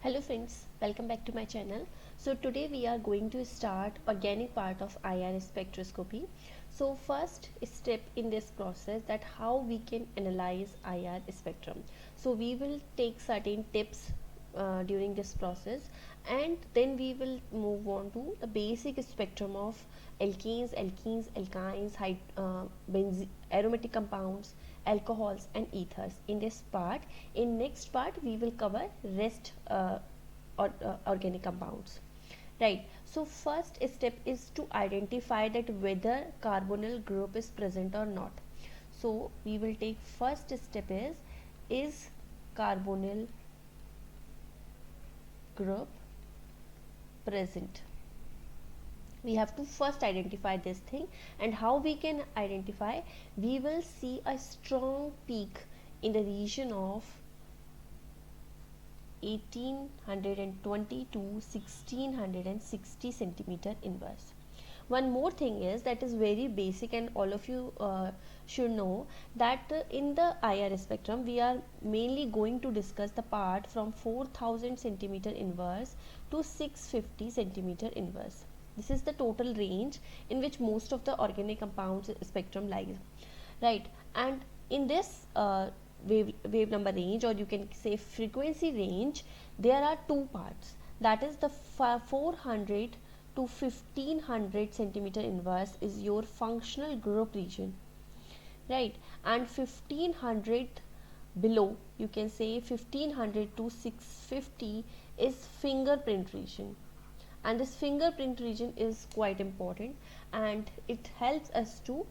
Hello friends, welcome back to my channel. So today we are going to start organic part of IR spectroscopy. So first step in this process that how we can analyze IR spectrum. So we will take certain tips during this process, and then we will move on to the basic spectrum of alkynes, aromatic compounds, alcohols and ethers in this part. In next part we will cover rest organic compounds, right? So first step is to identify that whether carbonyl group is present or not. So we will take first step is carbonyl group present. We have to first identify this thing, and how we can identify, we will see a strong peak in the region of 1820 to 1660 centimeter inverse. One more thing is that is very basic, and all of you should know that in the IR spectrum we are mainly going to discuss the part from 4000 centimeter inverse to 650 centimeter inverse. This is the total range in which most of the organic compounds spectrum lies, right? And in this wave number range, or you can say frequency range, there are two parts, that is the 400 to 1500 centimeter inverse is your functional group region, right? And 1500 below, you can say 1500 to 650 is fingerprint region. And this fingerprint region is quite important, and it helps us to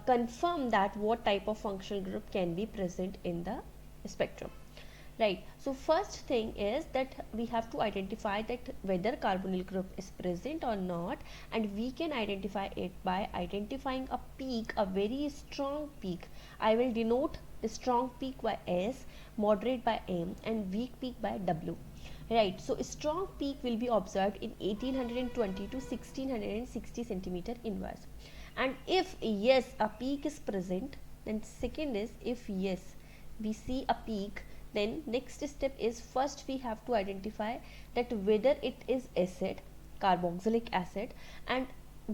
confirm that what type of functional group can be present in the spectrum, right? So first thing is that we have to identify that whether carbonyl group is present or not, and we can identify it by identifying a peak, a very strong peak. I will denote the strong peak by S, moderate by M and weak peak by W, right? So strong peak will be observed in 1820 to 1660 centimeter inverse. And if yes, a peak is present, then second is, if yes, we see a peak, then next step is, first we have to identify that whether it is acid, carboxylic acid, and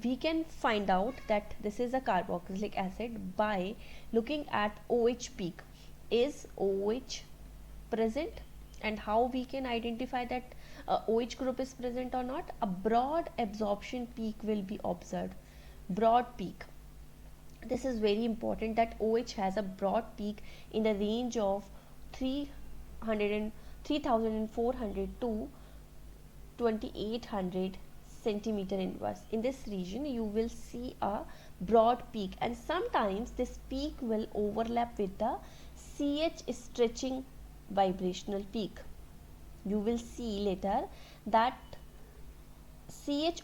we can find out that this is a carboxylic acid by looking at OH peak. Is OH present? And how we can identify that OH group is present or not? A broad absorption peak will be observed. Broad peak, this is very important, that OH has a broad peak in the range of 3400 to 2800 centimeter inverse. In this region you will see a broad peak, and sometimes this peak will overlap with the CH stretching vibrational peak. You will see later that CH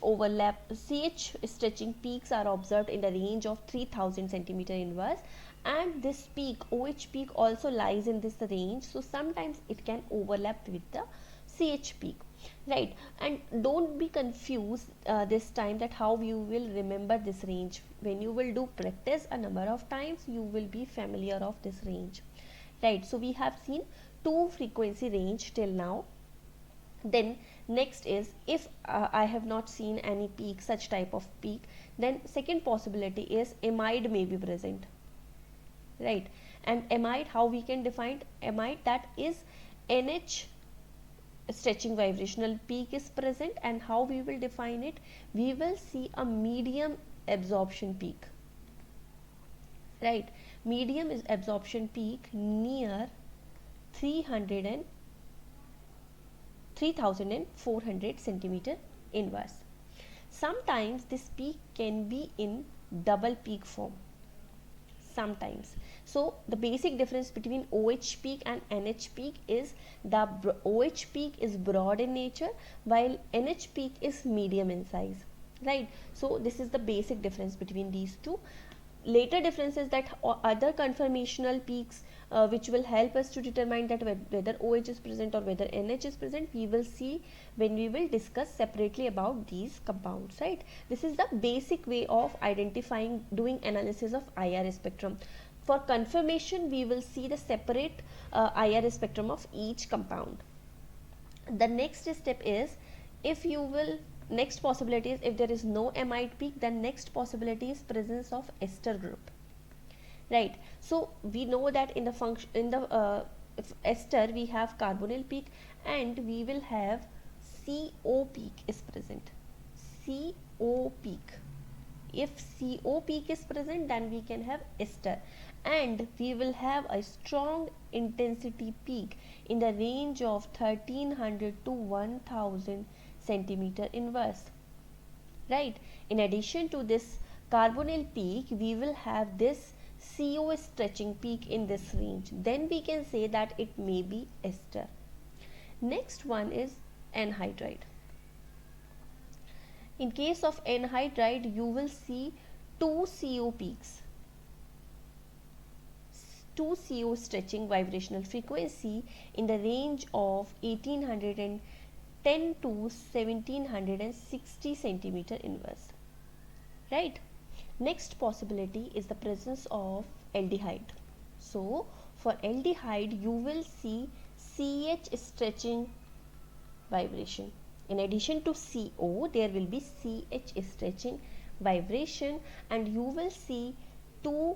stretching peaks are observed in the range of 3000 centimeter inverse, and this peak, OH peak, also lies in this range. So sometimes it can overlap with the CH peak, right? And don't be confused this time that how you will remember this range. When you will do practice a number of times, you will be familiar of this range, right? So we have seen two frequency range till now. Then next is, if I have not seen any peak, such type of peak, then second possibility is amide may be present, right? And amide, how we can define amide, that is NH stretching vibrational peak is present, and how we will define it, we will see a medium absorption peak, right? Medium is absorption peak near 3400 centimeter inverse. Sometimes this peak can be in double peak form, sometimes. So the basic difference between OH peak and NH peak is the OH peak is broad in nature, while NH peak is medium in size, right? So this is the basic difference between these two. Later differences, that other conformational peaks which will help us to determine that whether OH is present or whether NH is present, we will see when we will discuss separately about these compounds, right? This is the basic way of identifying, doing analysis of IR spectrum. For confirmation, we will see the separate IR spectrum of each compound. The next step is, if you will, next possibility is, if there is no amide peak, then next possibility is presence of ester group, right? So we know that in the function, in the ester we have carbonyl peak, and we will have CO peak is present. CO peak, if CO peak is present, then we can have ester, and we will have a strong intensity peak in the range of 1300 to 1000 centimeter inverse, right? In addition to this carbonyl peak, we will have this CO stretching peak in this range, then we can say that it may be ester. Next one is anhydride. In case of anhydride, you will see two CO peaks, two CO stretching vibrational frequency in the range of 1810 to 1760 centimeter inverse, right? Next possibility is the presence of aldehyde. So for aldehyde, you will see CH stretching vibration. In addition to CO, there will be CH stretching vibration, and you will see two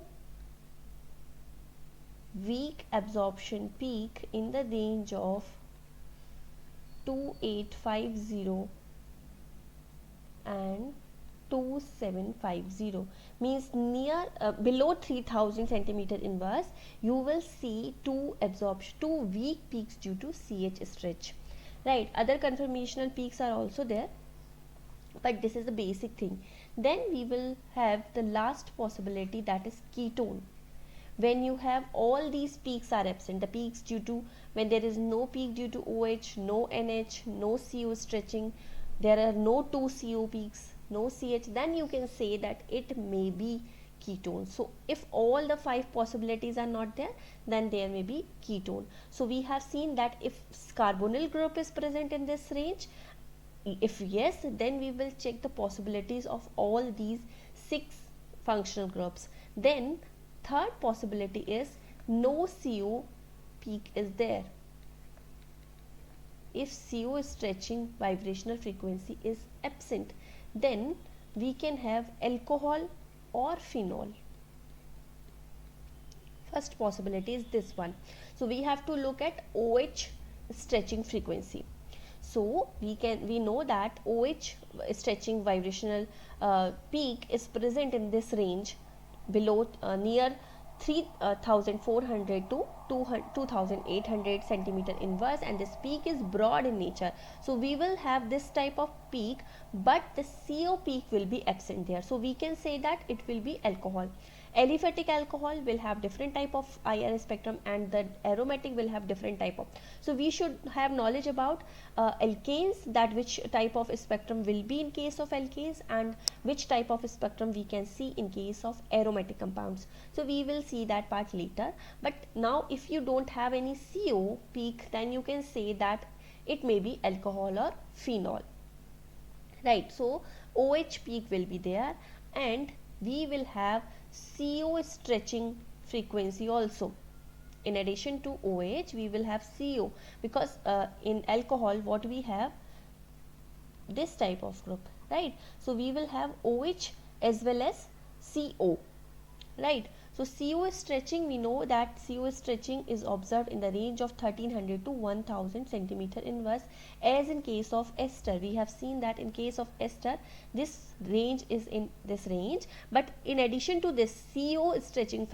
weak absorption peak in the range of 2850 and 2750, means near below 3000 centimeter inverse you will see two weak peaks due to CH stretch, right? Other conformational peaks are also there, but this is the basic thing. Then we will have the last possibility, that is ketone. When you have all these peaks are absent, the peaks due to, when there is no peak due to OH, no NH, no CO stretching, there are no two CO peaks, no CH, then you can say that it may be ketone. So if all the five possibilities are not there, then there may be ketone. So we have seen that if carbonyl group is present in this range, if yes, then we will check the possibilities of all these 6 functional groups. Then third possibility is no CO peak is there. If CO stretching vibrational frequency is absent, then we can have alcohol or phenol. First possibility is this one. So we have to look at OH stretching frequency. So we know that OH stretching vibrational peak is present in this range below near 3400 to 2800 centimeter inverse, and this peak is broad in nature. So we will have this type of peak, but the CO peak will be absent there. So we can say that it will be alcohol. Aliphatic alcohol will have different type of IR spectrum, and the aromatic will have different type of. So we should have knowledge about alkanes, that which type of spectrum will be in case of alkanes, and which type of spectrum we can see in case of aromatic compounds. So we will see that part later. But now if you don't have any CO peak, then you can say that it may be alcohol or phenol, right? So OH peak will be there, and we will have CO stretching frequency also. In addition to OH, we will have CO, because in alcohol what we have, this type of group, right? So we will have OH as well as CO, right? So CO stretching, we know that CO stretching is observed in the range of 1300 to 1000 centimeter inverse, as in case of ester. We have seen that in case of ester, this range is in this range, but in addition to this CO stretching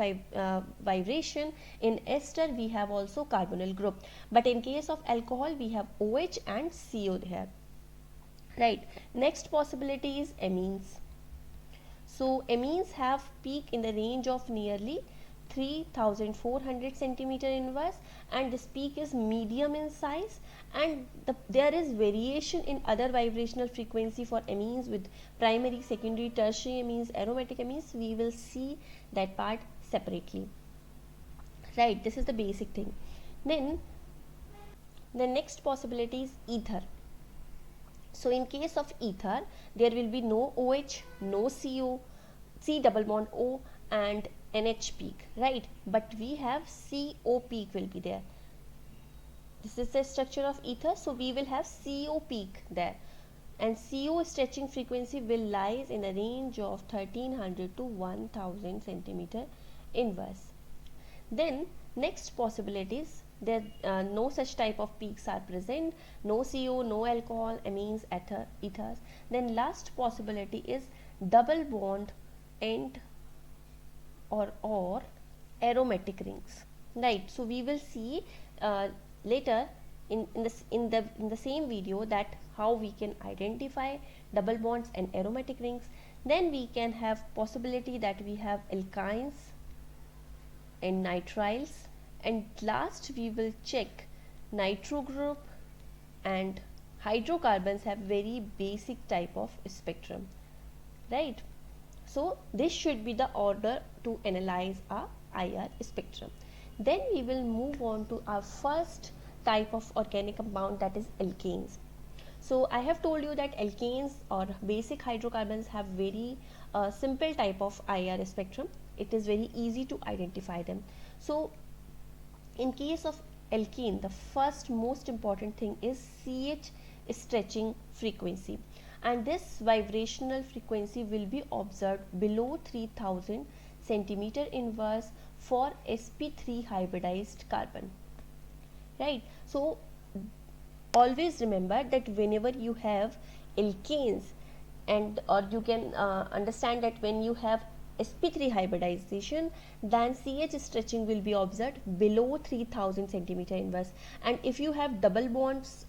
vibration, in ester we have also carbonyl group, but in case of alcohol we have OH and CO there, right? Next possibility is amines. So amines have peak in the range of nearly 3400 centimeter inverse, and this peak is medium in size, and there is variation in other vibrational frequency for amines with primary, secondary, tertiary amines, aromatic amines. We will see that part separately, right? This is the basic thing. Then the next possibility is ether. So in case of ether, there will be no OH, no CO, C double bond O and NH peak, right? But we have CO peak will be there. This is the structure of ether, so we will have CO peak there, and CO stretching frequency will lies in the range of 1300 to 1000 centimeter inverse. Then next possibilities, there no such type of peaks are present, no CO, no alcohol, amines, ethers. Then last possibility is double bond and or aromatic rings, right? So we will see later in the same video that how we can identify double bonds and aromatic rings. Then we can have possibility that we have alkynes and nitriles, and last we will check nitro group, and hydrocarbons have very basic type of spectrum, right? So this should be the order to analyze a IR spectrum. Then we will move on to our first type of organic compound, that is alkanes. So I have told you that alkanes or basic hydrocarbons have very simple type of IR spectrum. It is very easy to identify them. So in case of alkane, the first most important thing is CH stretching frequency, and this vibrational frequency will be observed below 3000 centimeter inverse for sp3 hybridized carbon, right? So always remember that whenever you have alkanes, and or you can understand that when you have sp3 hybridization, then CH stretching will be observed below 3000 centimeter inverse, and if you have double bonds,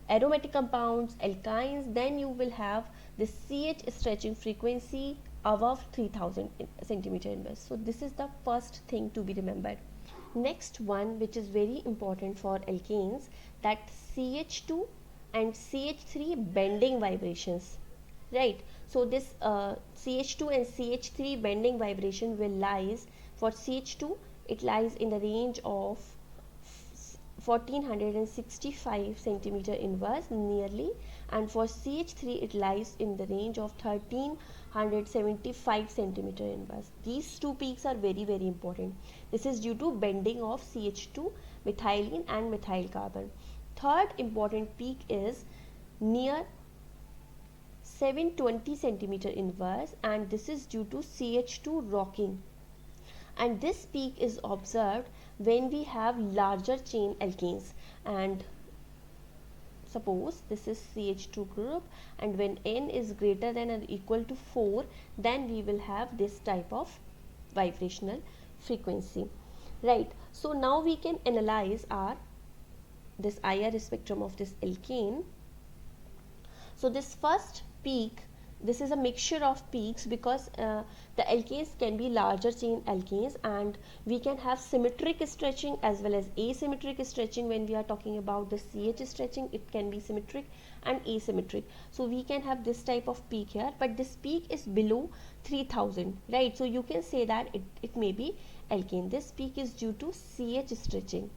aromatic compounds, alkynes, then you will have the CH stretching frequency above 3000 centimeter inverse. So this is the first thing to be remembered. Next one, which is very important for alkanes, that CH2 and CH3 bending vibrations, right? So this CH2 and CH3 bending vibration will lies, for CH2 it lies in the range of 1465 centimeter inverse nearly, and for CH3 it lies in the range of 1375 centimeter inverse. These two peaks are very important. This is due to bending of CH2, methylene and methyl carbon. Third important peak is near 720 centimeter inverse, and this is due to CH2 rocking, and this peak is observed when we have larger chain alkanes, and suppose this is CH2 group, and when N is greater than or equal to 4, then we will have this type of vibrational frequency, right? So now we can analyze our this IR spectrum of this alkane. So this first peak, this is a mixture of peaks, because the alkanes can be larger chain alkanes, and we can have symmetric stretching as well as asymmetric stretching. When we are talking about the CH stretching, it can be symmetric and asymmetric. So we can have this type of peak here, but this peak is below 3000, right? So you can say that it may be alkane. This peak is due to CH stretching,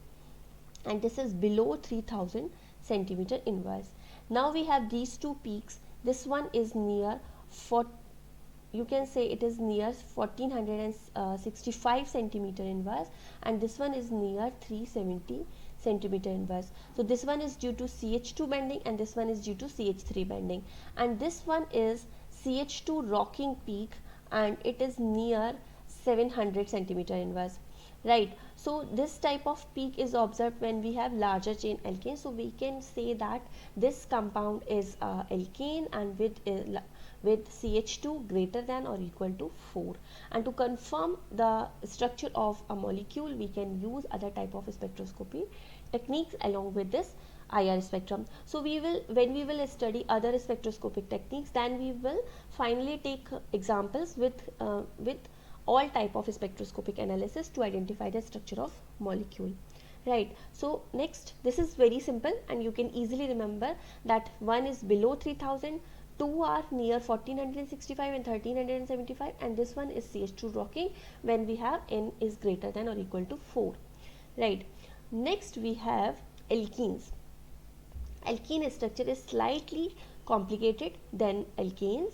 and this is below 3000 centimeter inverse. Now we have these two peaks. This one is near you can say it is near 1465 centimeter inverse, and this one is near 370 centimeter inverse. So this one is due to CH2 bending, and this one is due to CH3 bending, and this one is CH2 rocking peak, and it is near 700 centimeter inverse, right? So this type of peak is observed when we have larger chain alkane. So we can say that this compound is alkane, and with CH2 greater than or equal to 4. And to confirm the structure of a molecule, we can use other type of spectroscopy techniques along with this IR spectrum. So we will, when we will study other spectroscopic techniques, then we will finally take examples with all type of spectroscopic analysis to identify the structure of molecule, right? So next, this is very simple, and you can easily remember that one is below 3000, two are near 1465 and 1375, and this one is CH2 rocking when we have N is greater than or equal to 4, right? Next we have alkenes. Alkene structure is slightly complicated than alkanes.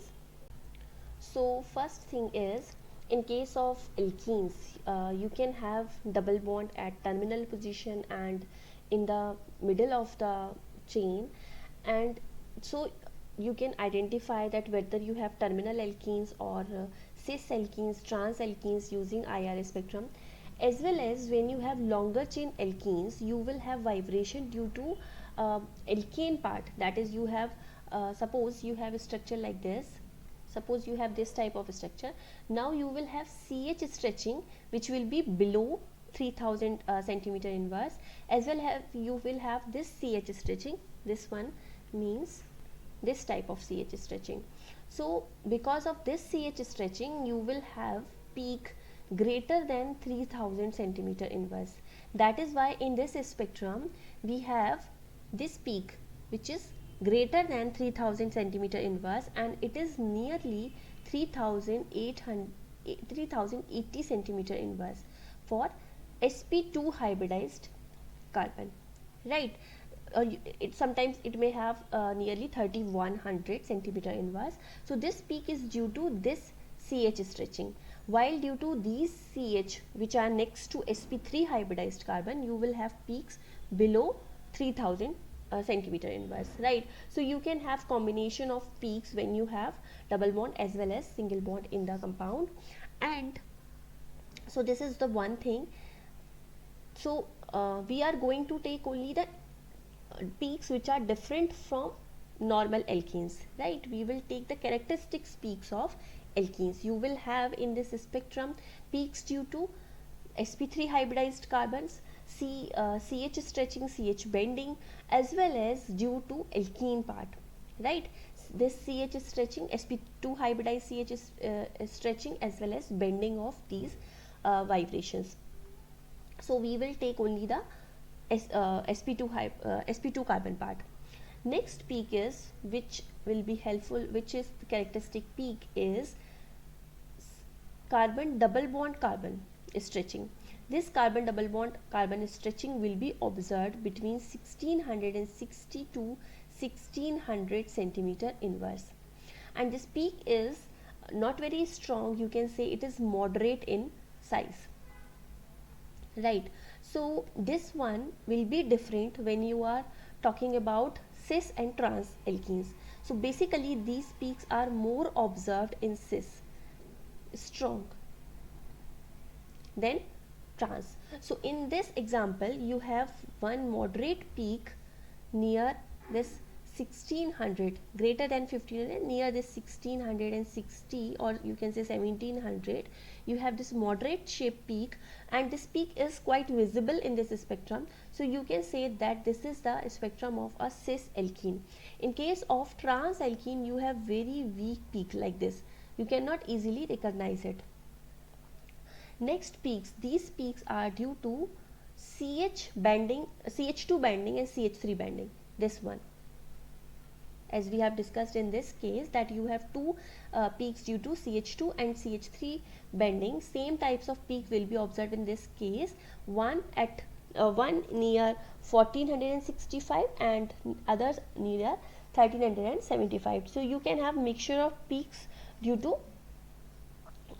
So first thing is, in case of alkenes, you can have double bond at terminal position, and in the middle of the chain, and so you can identify that whether you have terminal alkenes or cis alkenes, trans alkenes using IR spectrum. As well as when you have longer chain alkenes, you will have vibration due to alkane part, that is you have suppose you have a structure like this, suppose you have this type of structure. Now you will have CH stretching which will be below 3000 centimeter inverse, as well have you will have this CH stretching, this one means this type of CH stretching. So because of this CH stretching, you will have peak greater than 3000 centimeter inverse. That is why in this spectrum we have this peak which is greater than 3000 centimeter inverse, and it is nearly 3080 centimeter inverse for sp2 hybridized carbon, right? Sometimes it may have nearly 3100 centimeter inverse. So this peak is due to this CH stretching, while due to these CH which are next to sp3 hybridized carbon, you will have peaks below 3000 centimeter inverse, right? So you can have combination of peaks when you have double bond as well as single bond in the compound. And so this is the one thing. So we are going to take only the peaks which are different from normal alkenes, right? We will take the characteristics peaks of alkenes. You will have in this spectrum peaks due to sp3 hybridized carbons, CH stretching, CH bending, as well as due to alkene part, right? This CH stretching, sp2 hybridized CH stretching, as well as bending of these vibrations. So we will take only the sp2 carbon part. Next peak is, which will be helpful, which is the characteristic peak, is carbon double bond carbon stretching. This carbon double bond carbon stretching will be observed between 1660 to 1600 centimeter inverse, and this peak is not very strong, you can say it is moderate in size, right? So this one will be different when you are talking about cis and trans alkenes. So basically these peaks are more observed in cis, strong, than trans. So in this example you have one moderate peak near this 1600, greater than 1500, near this 1660, or you can say 1700. You have this moderate shape peak, and this peak is quite visible in this spectrum. So you can say that this is the spectrum of a cis alkene. In case of trans alkene, you have very weak peak like this, you cannot easily recognize it. Next peaks, these peaks are due to CH bending, CH2 bending and CH3 bending. This one, as we have discussed in this case, that you have two peaks due to CH2 and CH3 bending. Same types of peak will be observed in this case, one at one near 1465 and others near 1375. So you can have mixture of peaks due to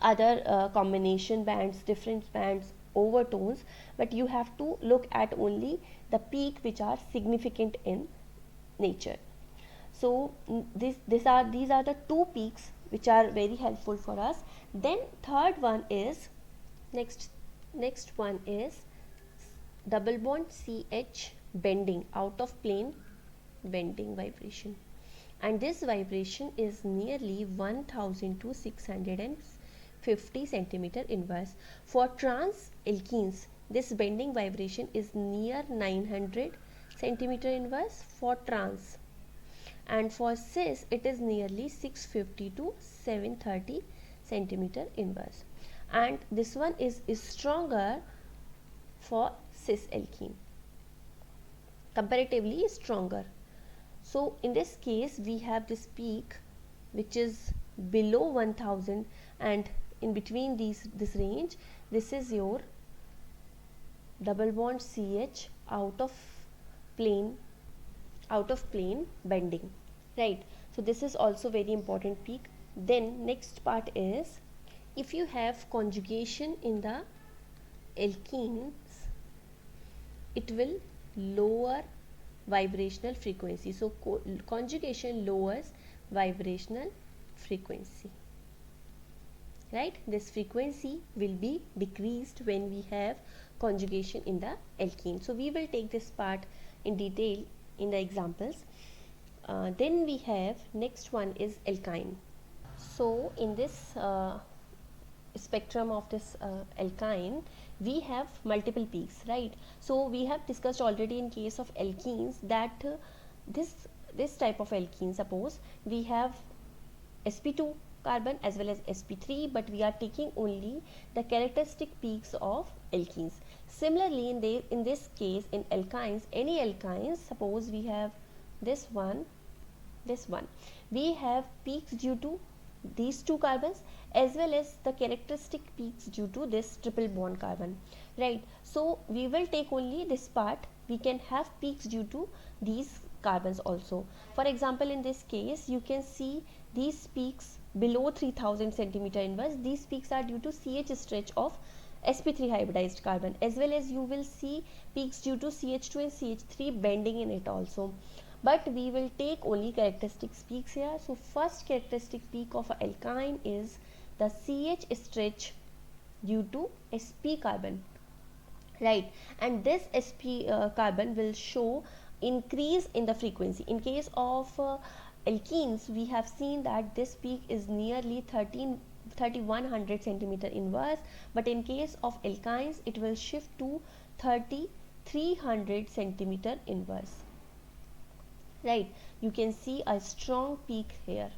other combination bands, different bands, overtones, but you have to look at only the peak which are significant in nature. So these are the two peaks which are very helpful for us. Then third one is, next one is double bond CH bending, out of plane bending vibration, and this vibration is nearly 1000 to 650 centimeter inverse. For trans alkenes, this bending vibration is near 900 centimeter inverse for trans, and for cis it is nearly 650 to 730 centimeter inverse, and this one is stronger for cis alkene, comparatively stronger. So in this case we have this peak which is below 1000, and in between this range, this is your double bond CH out of plane bending, right? So this is also very important peak. Then next part is, if you have conjugation in the alkenes, it will lower vibrational frequency. So conjugation lowers vibrational frequency, right? This frequency will be decreased when we have conjugation in the alkene. So we will take this part in detail in the examples. Then we have next one is alkyne. So in this spectrum of this alkyne, we have multiple peaks, right? So we have discussed already in case of alkenes that this type of alkene, suppose we have sp2 carbon as well as sp3, but we are taking only the characteristic peaks of alkenes. Similarly, in this case, in alkynes, any alkynes, suppose we have this one, we have peaks due to these two carbons as well as the characteristic peaks due to this triple bond carbon, right? So we will take only this part. We can have peaks due to these carbons also. For example, in this case, you can see these peaks below 3000 centimeter inverse. These peaks are due to CH stretch of sp3 hybridized carbon, as well as you will see peaks due to CH2 and CH3 bending in it also. But we will take only characteristic peaks here. So first characteristic peak of alkyne is the CH stretch due to sp carbon, right? And this sp carbon will show increase in the frequency. In case of alkenes, we have seen that this peak is nearly 3100 centimeter inverse, but in case of alkynes it will shift to 3300 centimeter inverse, right? You can see a strong peak here.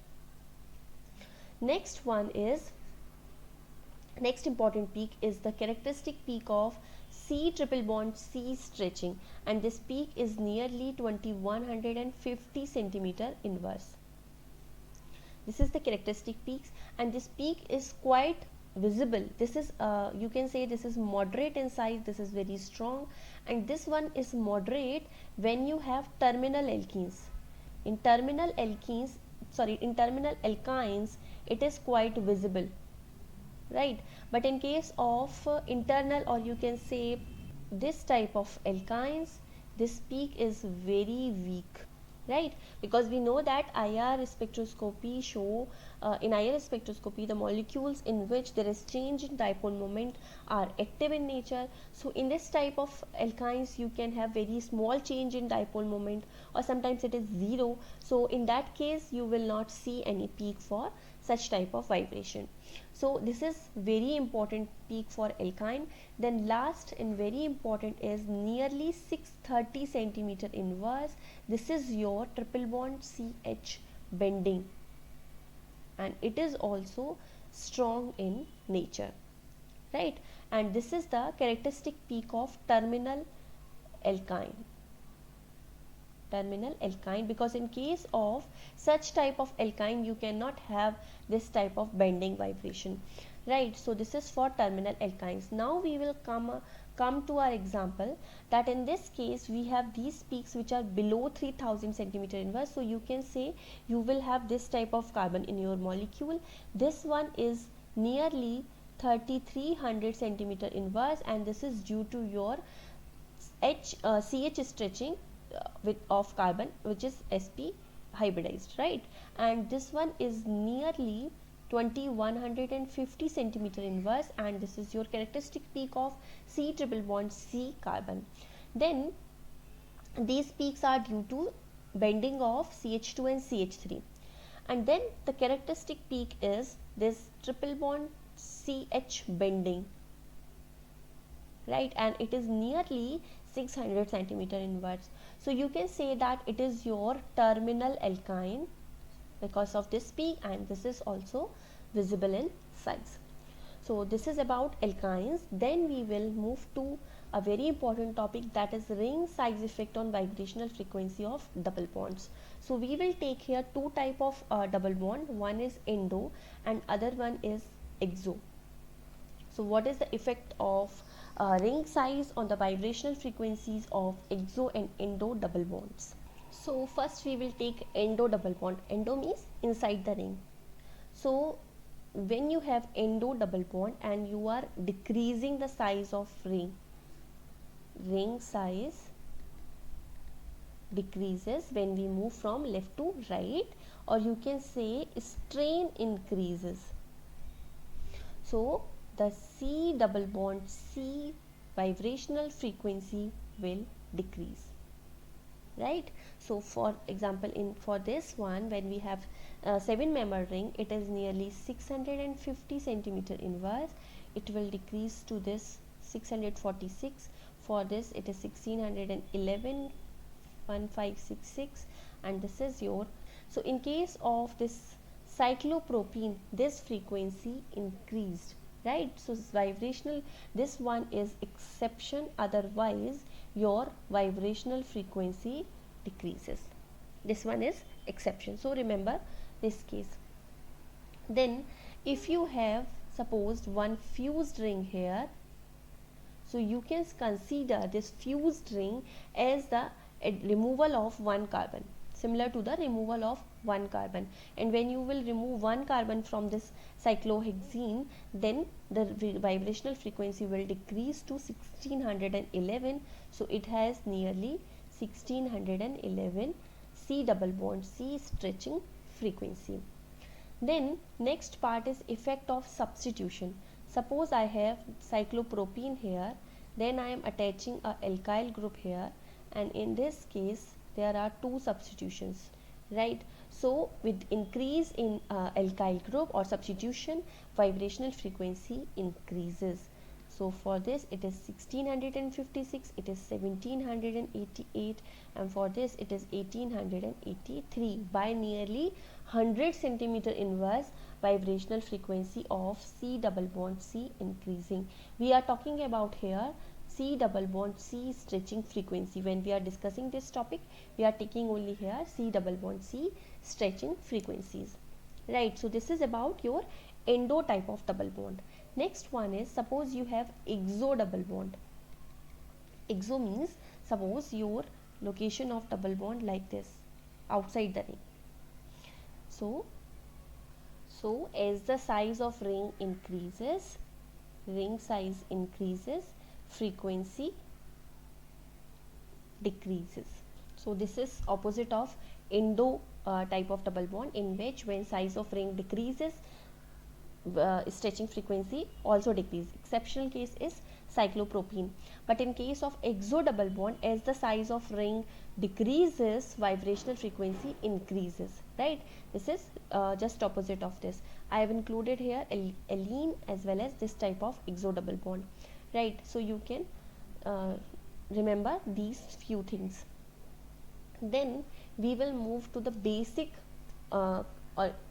Next important peak is the characteristic peak of C triple bond C stretching, and this peak is nearly 2150 centimeter inverse. This is the characteristic peaks, and this peak is quite visible. This is you can say this is moderate in size, this is very strong, and this one is moderate when you have terminal alkenes. In terminal alkynes it is quite visible, right? But in case of internal, or you can say this type of alkynes, this peak is very weak, right? Because we know that IR spectroscopy show in IR spectroscopy the molecules in which there is change in dipole moment are active in nature. So in this type of alkynes you can have very small change in dipole moment, or sometimes it is zero. So in that case you will not see any peak for such type of vibration. So this is very important peak for alkyne. Then last and very important is nearly 630 centimeter inverse. This is your triple bond CH bending, and it is also strong in nature, right? And this is the characteristic peak of terminal alkyne, because in case of such type of alkyne you cannot have this type of bending vibration, right? So this is for terminal alkynes. Now we will come to our example, that in this case we have these peaks which are below 3000 centimeter inverse. So you can say you will have this type of carbon in your molecule. This one is nearly 3300 centimeter inverse, and this is due to your CH stretching of carbon, which is sp hybridized, right? And this one is nearly 2150 centimeter inverse, and this is your characteristic peak of C triple bond C carbon. Then these peaks are due to bending of CH2 and CH3, and then the characteristic peak is this triple bond CH bending, right? And it is nearly 600 centimeter inverse. So you can say that it is your terminal alkyne because of this peak, and this is also visible in size. So this is about alkynes. Then we will move to a very important topic, that is ring size effect on vibrational frequency of double bonds. So we will take here two type of double bond. One is endo and other one is exo. So what is the effect of ring size on the vibrational frequencies of exo and endo double bonds? So first we will take endo double bond. Endo means inside the ring. So when you have endo double bond and you are decreasing the size of ring size decreases when we move from left to right, or you can say strain increases. So the C double bond C vibrational frequency will decrease, right? So for example, in for this one, when we have 7 member ring, it is nearly 650 centimeter inverse. It will decrease to this 646. For this it is 1611 1566, and this is your. So in case of this cyclopropene, this frequency increased, right? So vibrational, this one is exception, otherwise your vibrational frequency decreases. This one is exception, so remember this case. Then if you have supposed one fused ring here, so you can consider this fused ring as the removal of one carbon, similar to the removal of one carbon. And when you will remove one carbon from this cyclohexene, then the vibrational frequency will decrease to 1611. So it has nearly 1611 C double bond C stretching frequency. Then next part is effect of substitution. Suppose I have cyclopropene here, then I am attaching a alkyl group here, and in this case there are two substitutions, right? So with increase in alkyl group or substitution, vibrational frequency increases. So for this it is 1656, it is 1788, and for this it is 1883 by nearly 100 centimeter inverse. Vibrational frequency of C double bond C increasing. We are talking about here C double bond C stretching frequency. When we are discussing this topic, we are taking only here C double bond C stretching frequencies, right? So this is about your endo type of double bond. Next one is, suppose you have exo double bond. Exo means suppose your location of double bond like this outside the ring. So as the size of ring increases, ring size increases, frequency decreases. So this is opposite of endo type of double bond, in which when size of ring decreases, stretching frequency also decreases. Exceptional case is cyclopropene. But in case of exo double bond, as the size of ring decreases, vibrational frequency increases, right? This is just opposite of this. I have included here allene as well as this type of exo double bond, right? So you can remember these few things. Then we will move to the basic or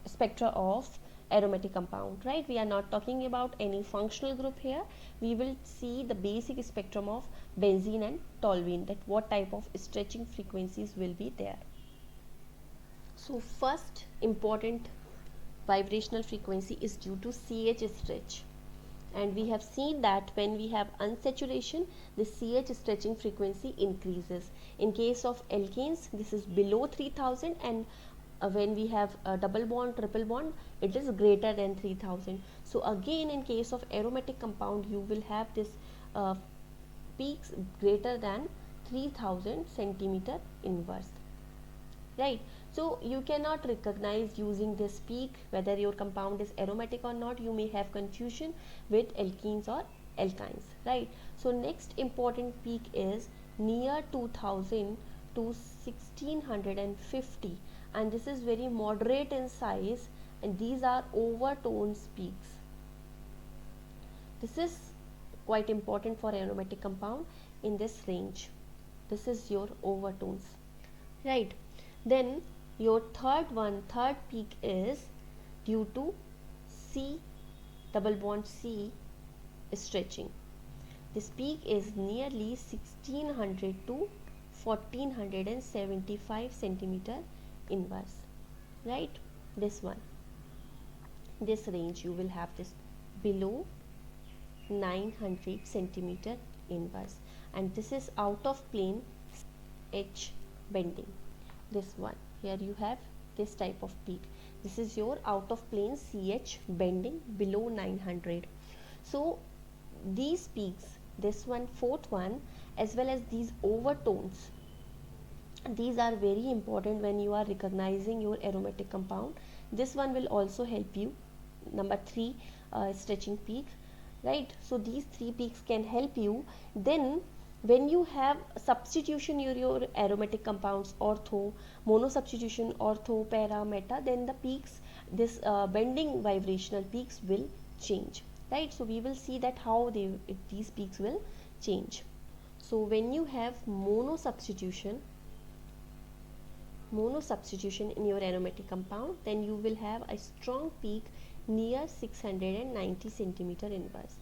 spectra of aromatic compound, right? We are not talking about any functional group here. We will see the basic spectrum of benzene and toluene, that what type of stretching frequencies will be there. So first important vibrational frequency is due to CH stretch, and we have seen that when we have unsaturation, the CH stretching frequency increases. In case of alkanes, this is below 3000, and when we have a double bond, triple bond, it is greater than 3000. So again, in case of aromatic compound, you will have this peaks greater than 3000 centimeter inverse, right? So you cannot recognize using this peak whether your compound is aromatic or not. You may have confusion with alkenes or alkynes, right? So next important peak is near 2000 to 1650, and this is very moderate in size, and these are overtones peaks. This is quite important for aromatic compound in this range. This is your overtones, right? Then your third peak is due to C double bond C stretching. This peak is nearly 1600 to 1475 centimeter inverse, right? This one, this range you will have this below 900 centimeter inverse, and this is out of plane H bending. This one here you have this type of peak. This is your out of plane CH bending below 900. So these peaks, this one, fourth one, as well as these overtones, These are very important when you are recognizing your aromatic compound. This one will also help you. Number 3, stretching peak, right? So these 3 peaks can help you. Then when you have substitution your aromatic compounds, ortho, mono substitution, ortho, para, meta, then the peaks, this bending vibrational peaks will change, right? So we will see that how these peaks will change. So when you have mono substitution in your aromatic compound, then you will have a strong peak near 690 centimeter inverse.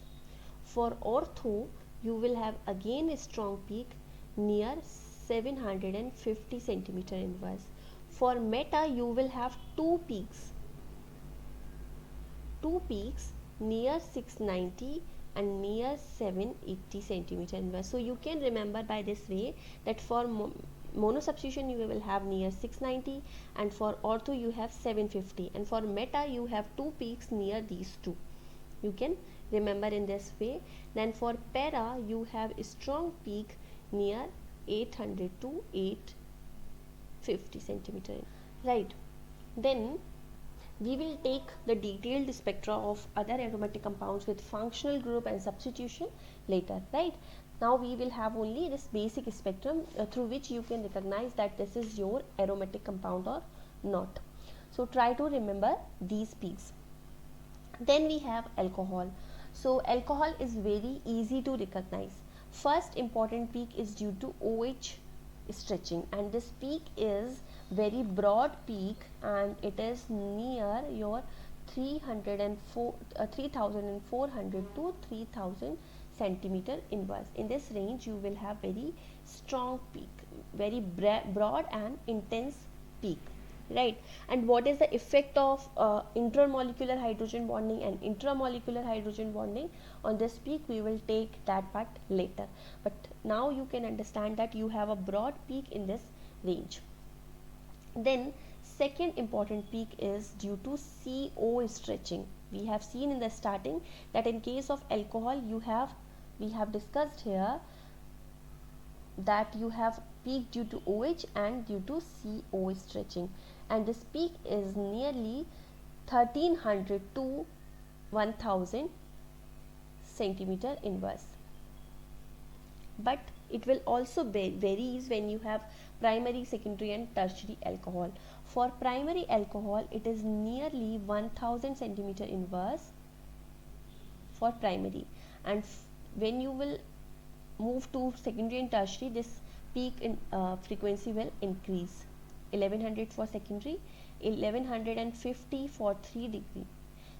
For ortho, you will have again a strong peak near 750 centimeter inverse. For meta, you will have two peaks near 690 and near 780 centimeter inverse. So you can remember by this way that for mono substitution you will have near 690, and for ortho you have 750, and for meta you have two peaks near these two. You can remember in this way. Then for para you have a strong peak near 800 to 850 centimeter, right? Then we will take the detailed spectra of other aromatic compounds with functional group and substitution later, right? Now we will have only this basic spectrum through which you can recognize that this is your aromatic compound or not. So try to remember these peaks. Then we have alcohol. So alcohol is very easy to recognize. First important peak is due to OH stretching, and this peak is very broad peak, and it is near your 3400 to 3000 centimeter inverse. In this range you will have very strong peak, very broad and intense peak, right? And what is the effect of intermolecular hydrogen bonding and intramolecular hydrogen bonding on this peak? We will take that part later, but now you can understand that you have a broad peak in this range. Then second important peak is due to CO stretching. We have seen in the starting that in case of alcohol we have discussed here that you have peak due to OH and due to CO stretching, and this peak is nearly 1300 to 1000 centimeter inverse. But it will also varies when you have primary, secondary and tertiary alcohol. For primary alcohol it is nearly 1000 centimeter inverse for primary, and when you will move to secondary and tertiary, this peak in frequency will increase. 1100 for secondary, 1150 for 3 degree.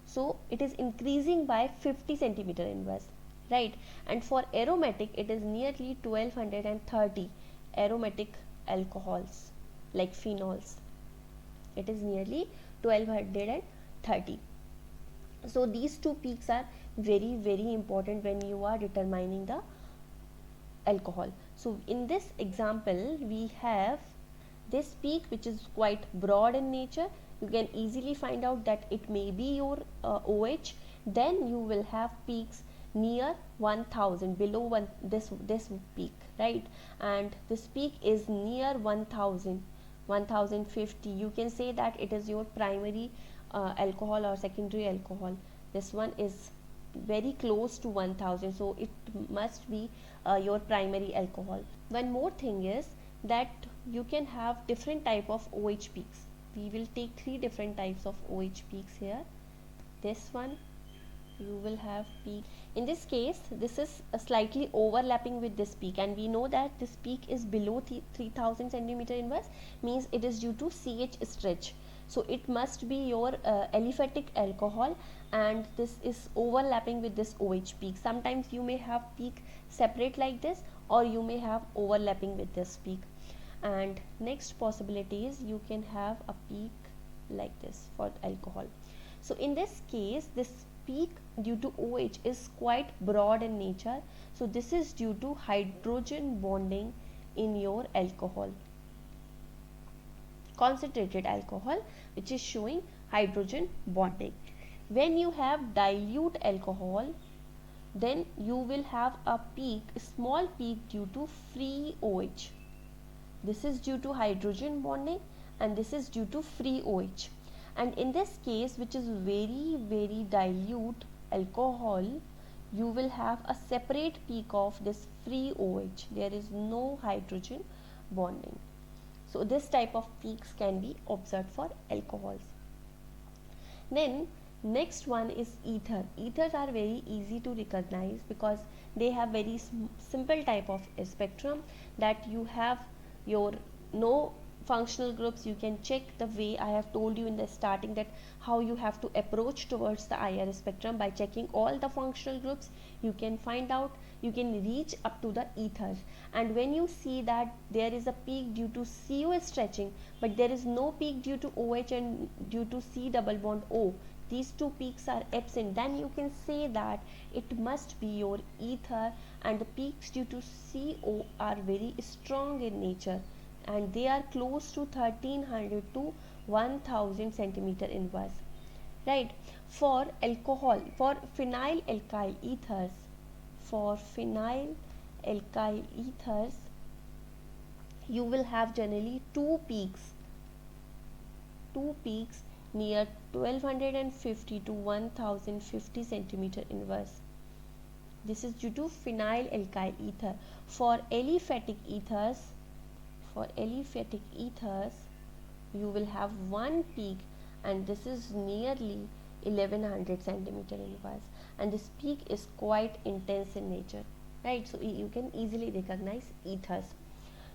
So it is increasing by 50 centimeter inverse, right? And for aromatic it is nearly 1230 aromatic alcohols like phenols. It is nearly 1230. So these two peaks are very important when you are determining the alcohol. So in this example we have this peak which is quite broad in nature. You can easily find out that it may be your OH. Then you will have peaks near 1000, below this peak, right? And this peak is near 1000, 1050. You can say that it is your primary alcohol or secondary alcohol. This one is very close to 1000, so it must be your primary alcohol. One more thing is that you can have different type of OH peaks. We will take 3 different types of OH peaks here. This one you will have peak. In this case this is slightly overlapping with this peak, and we know that this peak is below 3000 centimeter inverse, means it is due to CH stretch. So it must be your aliphatic alcohol, and this is overlapping with this OH peak. Sometimes you may have peak separate like this, or you may have overlapping with this peak. And next possibility is you can have a peak like this for alcohol. So in this case this peak due to OH is quite broad in nature. So this is due to hydrogen bonding in your alcohol, concentrated alcohol, which is showing hydrogen bonding. When you have dilute alcohol, then you will have a peak, a small peak due to free OH. This is due to hydrogen bonding and this is due to free OH. And in this case, which is very dilute alcohol, you will have a separate peak of this free OH. There is no hydrogen bonding. So this type of peaks can be observed for alcohols. Then next one is ether. Ethers are very easy to recognize because they have very simple type of spectrum, that you have your no functional groups. You can check the way I have told you in the starting, that how you have to approach towards the IR spectrum by checking all the functional groups. You can find out, you can reach up to the ethers. And when you see that there is a peak due to CO stretching, but there is no peak due to OH and due to C double bond O, these two peaks are absent, then you can say that it must be your ether, and the peaks due to CO are very strong in nature, and they are close to 1300 to 1000 centimeter inverse, right? For alcohol, for phenyl alkyl ethers, you will have generally two peaks near 1250 to 1050 centimeter inverse. This is due to phenyl alkyl ether. For aliphatic ethers, you will have one peak, and this is nearly 1100 centimeter inverse, and this peak is quite intense in nature, right? So you can easily recognize ethers.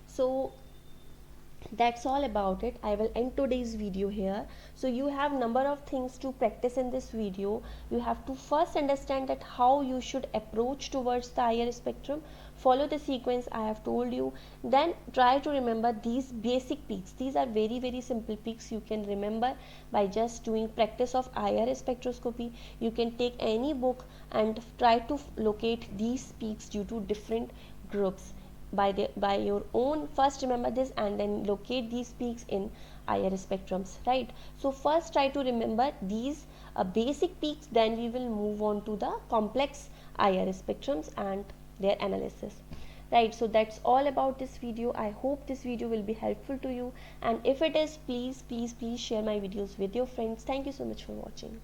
So that's all about it. I will end today's video here. So you have number of things to practice in this video. You have to first understand that how you should approach towards the IR spectrum. Follow the sequence I have told you. Then try to remember these basic peaks. These are very simple peaks. You can remember by just doing practice of IR spectroscopy. You can take any book and try to locate these peaks due to different groups by your own. First remember this and then locate these peaks in IR spectrums, right? So first try to remember these basic peaks, then we will move on to the complex IR spectrums and their analysis, right? So that's all about this video. I hope this video will be helpful to you, and if it is, please share my videos with your friends. Thank you so much for watching.